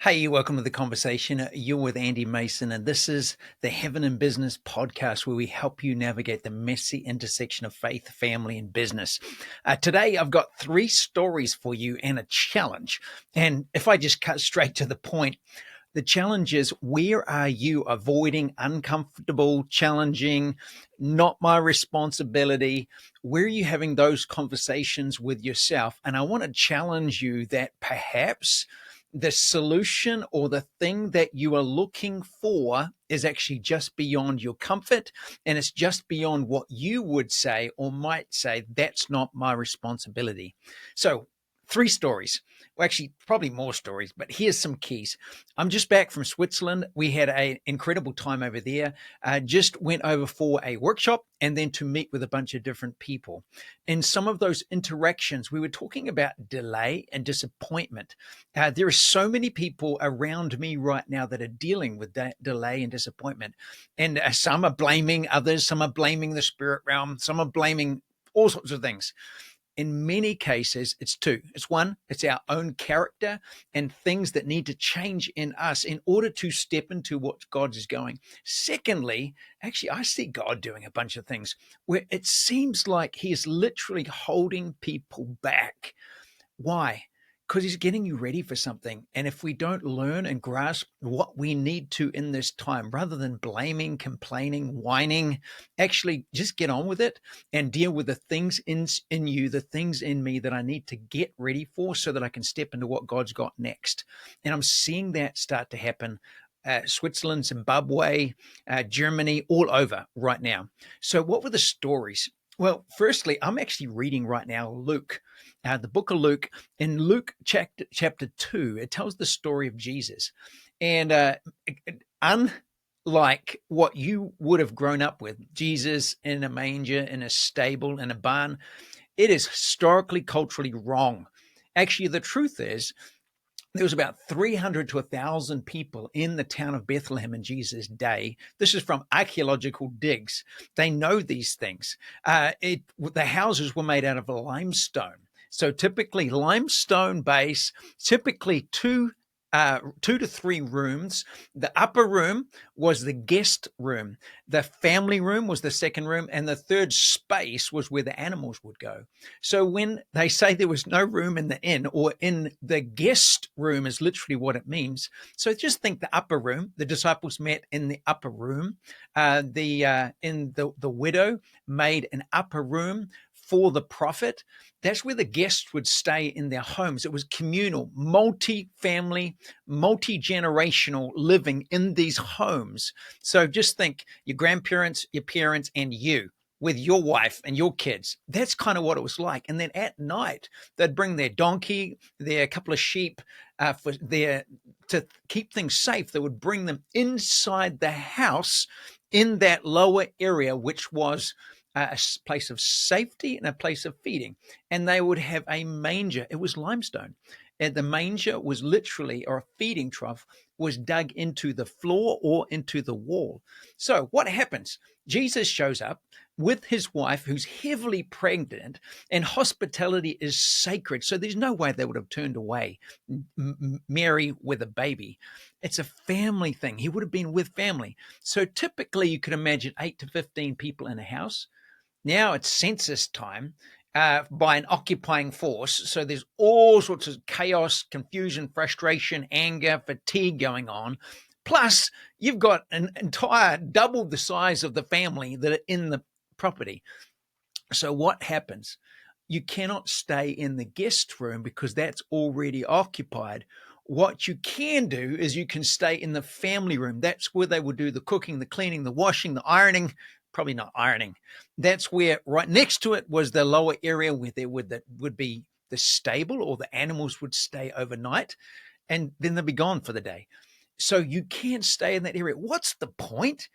Hey, welcome to the conversation. You're with Andy Mason, and this is the Heaven in Business podcast where we help you navigate the messy intersection of faith, family, and business. Today, I've got 3 stories for you and a challenge. And if I just cut straight to the point, the challenge is, where are you avoiding uncomfortable, challenging, not my responsibility? Where are you having those conversations with yourself? And I want to challenge you that perhaps the solution or the thing that you are looking for is actually just beyond your comfort, and it's just beyond what you would say or might say. That's not my responsibility. So 3 stories. Well, actually, probably more stories, but here's some keys. I'm just back from Switzerland. We had an incredible time over there. Just went over for a workshop and then to meet with a bunch of different people. In some of those interactions, we were talking about delay and disappointment. There are so many people around me right now that are dealing with that delay and disappointment. And some are blaming others, some are blaming the spirit realm, some are blaming all sorts of things. In many cases, it's 2. It's 1, it's our own character and things that need to change in us in order to step into what God is going. Secondly, actually, I see God doing a bunch of things where it seems like he is literally holding people back. Why? Because he's getting you ready for something. And if we don't learn and grasp what we need to in this time, rather than blaming, complaining, whining, actually just get on with it and deal with the things in you, the things in me that I need to get ready for so that I can step into what God's got next. And I'm seeing that start to happen. Switzerland, Zimbabwe, Germany, all over right now. So what were the stories? Well, firstly, I'm actually reading right now Luke, the book of Luke. In Luke chapter 2, it tells the story of Jesus. And unlike what you would have grown up with, Jesus in a manger, in a stable, in a barn, it is historically, culturally wrong. Actually, the truth is, there was about 300 to 1,000 people in the town of Bethlehem in Jesus' day. This is from archaeological digs. They know these things. The houses were made out of limestone. So typically limestone base, typically two to 3 rooms. The upper room was the guest room. The family room was the second room. And the third space was where the animals would go. So when they say there was no room in the inn, or in the guest room is literally what it means. So just think the upper room. The disciples met in the upper room. The widow made an upper room for the prophet. That's where the guests would stay in their homes. It was communal, multi-family, multi-generational living in these homes. So just think your grandparents, your parents, and you with your wife and your kids. That's kind of what it was like. And then at night, they'd bring their donkey, their couple of sheep to keep things safe. They would bring them inside the house in that lower area, which was a place of safety and a place of feeding. And they would have a manger. It was limestone. And the manger was literally, or a feeding trough, was dug into the floor or into the wall. So what happens? Jesus shows up with his wife, who's heavily pregnant, and hospitality is sacred. So there's no way they would have turned away Mary with a baby. It's a family thing. He would have been with family. So typically you could imagine 8 to 15 people in a house. Now it's census time by an occupying force. So there's all sorts of chaos, confusion, frustration, anger, fatigue going on. Plus, you've got an entire double the size of the family that are in the property. So what happens? You cannot stay in the guest room because that's already occupied. What you can do is you can stay in the family room. That's where they would do the cooking, the cleaning, the washing, the ironing. Probably not ironing. That's where right next to it was the lower area where there would be the stable, or the animals would stay overnight, and then they'd be gone for the day. So you can't stay in that area. What's the point?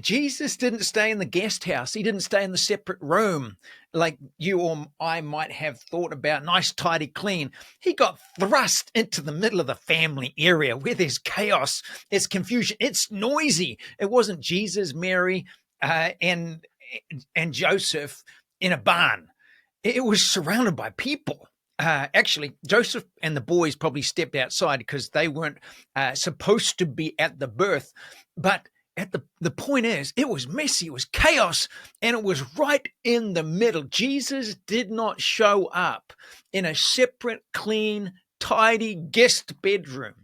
Jesus didn't stay in the guest house. He didn't stay in the separate room like you or I might have thought about, nice, tidy, clean. He got thrust into the middle of the family area where there's chaos, there's confusion, it's noisy. It wasn't Jesus, Mary, and Joseph in a barn. It was surrounded by people. Actually, Joseph and the boys probably stepped outside because they weren't supposed to be at the birth. But at the point is, it was messy, it was chaos, and it was right in the middle. Jesus did not show up in a separate, clean, tidy guest bedroom,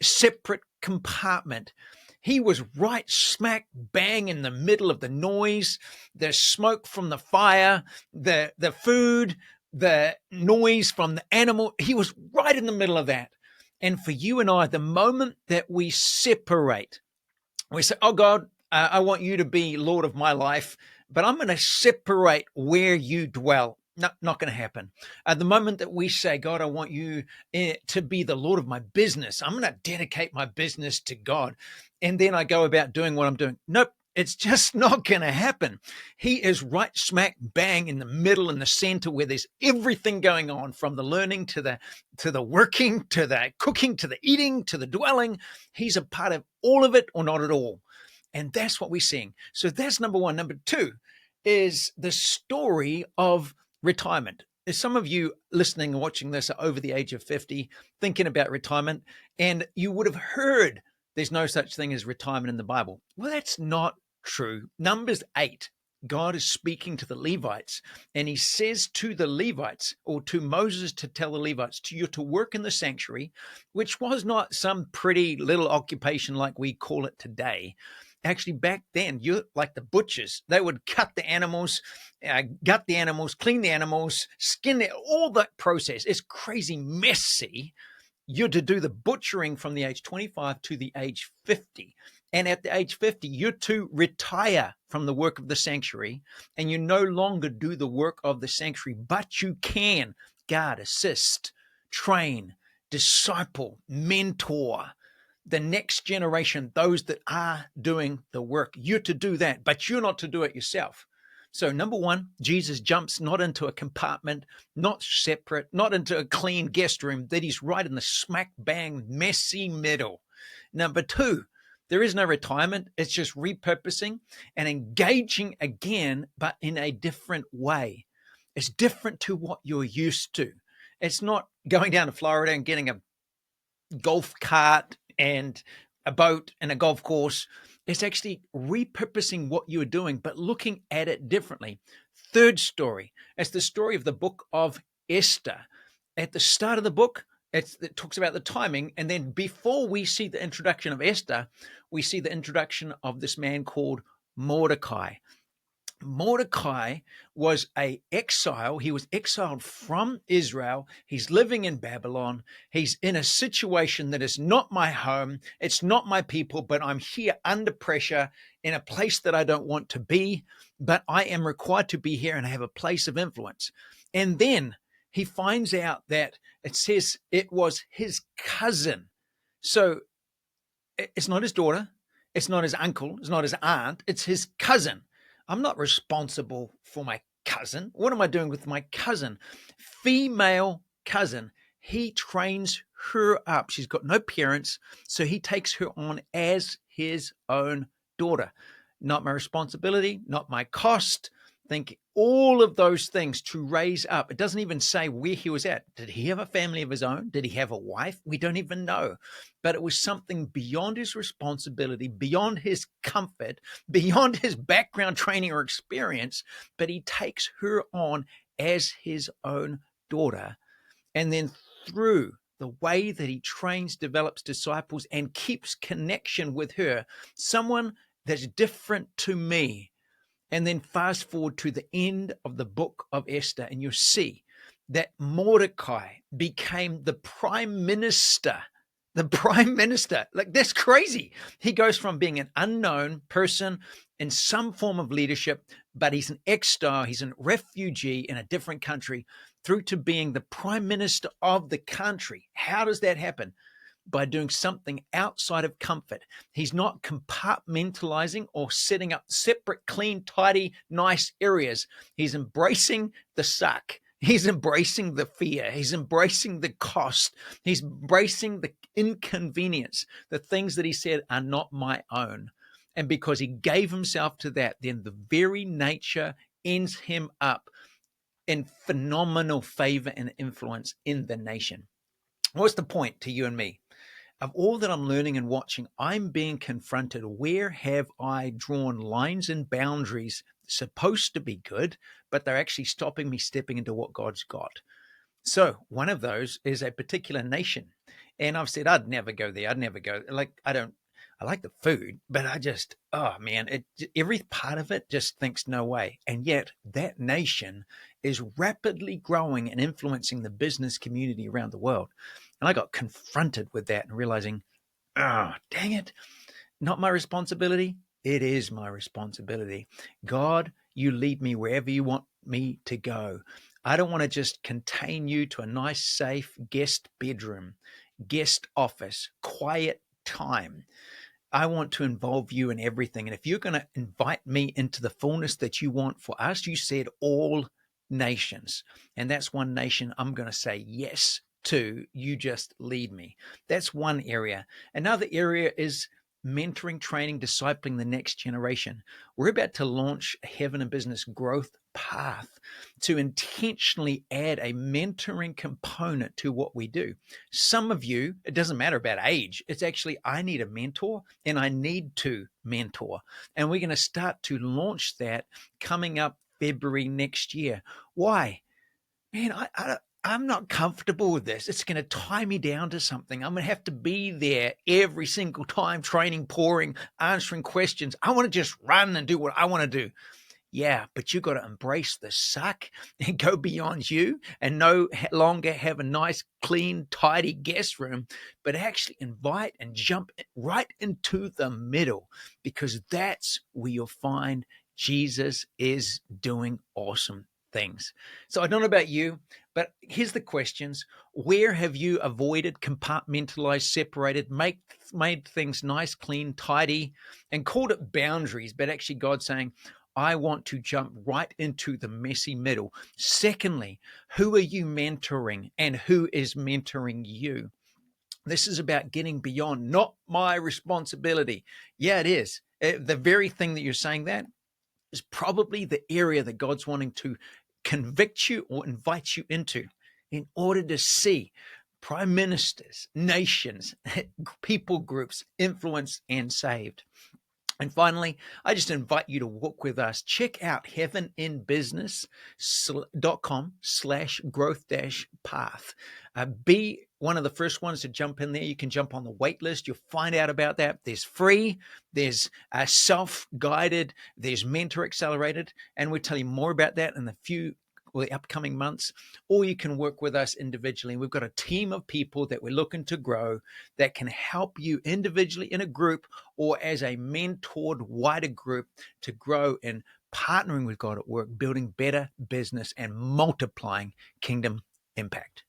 separate compartment. He was right smack bang in the middle of the noise, the smoke from the fire, the food, the noise from the animal. He was right in the middle of that. And for you and I, the moment that we separate, we say, oh God, I want you to be Lord of my life, but I'm going to separate where you dwell. No, not going to happen. The moment that we say, God, I want you to be the Lord of my business, I'm going to dedicate my business to God. And then I go about doing what I'm doing. Nope, it's just not going to happen. He is right smack bang in the middle, in the center, where there's everything going on, from the learning to the working, to the cooking, to the eating, to the dwelling. He's a part of all of it, or not at all. And that's what we're seeing. So that's number one. Number two is the story of retirement. There's some of you listening and watching this are over the age of 50, thinking about retirement, and you would have heard there's no such thing as retirement in the Bible. Well, that's not true. Numbers 8, God is speaking to the Levites, and he says to the Levites, or to Moses to tell the Levites, you're to work in the sanctuary, which was not some pretty little occupation like we call it today. Actually, back then, you're like the butchers. They would cut the animals, gut the animals, clean the animals, skin it, all that process. It's crazy messy. You're to do the butchering from the age 25 to the age 50. And at the age 50, you're to retire from the work of the sanctuary, and you no longer do the work of the sanctuary, but you can guard, assist, train, disciple, mentor the next generation, those that are doing the work. You're to do that, but you're not to do it yourself. So number one, Jesus jumps not into a compartment, not separate, not into a clean guest room, that he's right in the smack bang messy middle. Number two, there is no retirement. It's just repurposing and engaging again, but in a different way. It's different to what you're used to. It's not going down to Florida and getting a golf cart and a boat and a golf course. It's actually repurposing what you're doing, but looking at it differently. Third story, it's the story of the book of Esther. At the start of the book, it talks about the timing. And then before we see the introduction of Esther, we see the introduction of this man called Mordecai. Mordecai was an exile. He was exiled from Israel. He's living in Babylon. He's in a situation that is not my home. It's not my people, but I'm here under pressure in a place that I don't want to be, but I am required to be here and I have a place of influence. And then he finds out that it says it was his cousin. So it's not his daughter. It's not his uncle. It's not his aunt. It's his cousin. I'm not responsible for my cousin. What am I doing with my cousin? Female cousin. He trains her up. She's got no parents, so he takes her on as his own daughter. Not my responsibility, not my cost. Think all of those things to raise up. It doesn't even say where he was at. Did he have a family of his own? Did he have a wife? We don't even know. But it was something beyond his responsibility, beyond his comfort, beyond his background training or experience. But he takes her on as his own daughter. And then through the way that he trains, develops disciples, and keeps connection with her, someone that's different to me. And then fast forward to the end of the book of Esther, and you'll see that Mordecai became the prime minister. The prime minister. Like, that's crazy. He goes from being an unknown person in some form of leadership, but he's an exile, he's a refugee in a different country, through to being the prime minister of the country. How does that happen? By doing something outside of comfort. He's not compartmentalizing or setting up separate, clean, tidy, nice areas. He's embracing the suck. He's embracing the fear. He's embracing the cost. He's embracing the inconvenience. The things that he said are not my own. And because he gave himself to that, then the very nature ends him up and phenomenal favor and influence in the nation. What's the point to you and me? Of all that I'm learning and watching, I'm being confronted. Where have I drawn lines and boundaries supposed to be good, but they're actually stopping me stepping into what God's got? So one of those is a particular nation. And I've said, I'd never go there. I'd never go. I like the food, but oh man, every part of it just thinks no way. And yet that nation is rapidly growing and influencing the business community around the world. And I got confronted with that and realizing, oh, dang it, not my responsibility. It is my responsibility. God, you lead me wherever you want me to go. I don't want to just contain you to a nice, safe guest bedroom, guest office, quiet time. I want to involve you in everything. And if you're going to invite me into the fullness that you want for us, you said all nations. And that's one nation I'm going to say yes to. You just lead me. That's one area. Another area is mentoring, training, discipling the next generation. We're about to launch a Heaven and Business growth path to intentionally add a mentoring component to what we do. Some of you, it doesn't matter about age. It's actually, I need a mentor and I need to mentor. And we're going to start to launch that coming up February next year. Why? Man, I'm not comfortable with this. It's going to tie me down to something. I'm going to have to be there every single time, training, pouring, answering questions. I want to just run and do what I want to do. Yeah, but you got to embrace the suck and go beyond you and no longer have a nice, clean, tidy guest room, but actually invite and jump right into the middle, because that's where you'll find Jesus is doing awesome things. So I don't know about you, but here's the questions. Where have you avoided, compartmentalized, separated, made things nice, clean, tidy, and called it boundaries, but actually God's saying, I want to jump right into the messy middle. Secondly, who are you mentoring and who is mentoring you? This is about getting beyond, not my responsibility. Yeah, it is. The very thing that you're saying that is probably the area that God's wanting to convict you or invite you into in order to see prime ministers, nations, people groups influenced and saved. And finally, I just invite you to walk with us. Check out heaveninbusiness.com/growth-path. Be one of the first ones to jump in there. You can jump on the wait list. You'll find out about that. There's free, there's self-guided, there's mentor accelerated. And we'll tell you more about that in the upcoming months, or you can work with us individually. We've got a team of people that we're looking to grow that can help you individually in a group or as a mentored wider group to grow in partnering with God at work, building better business and multiplying kingdom impact.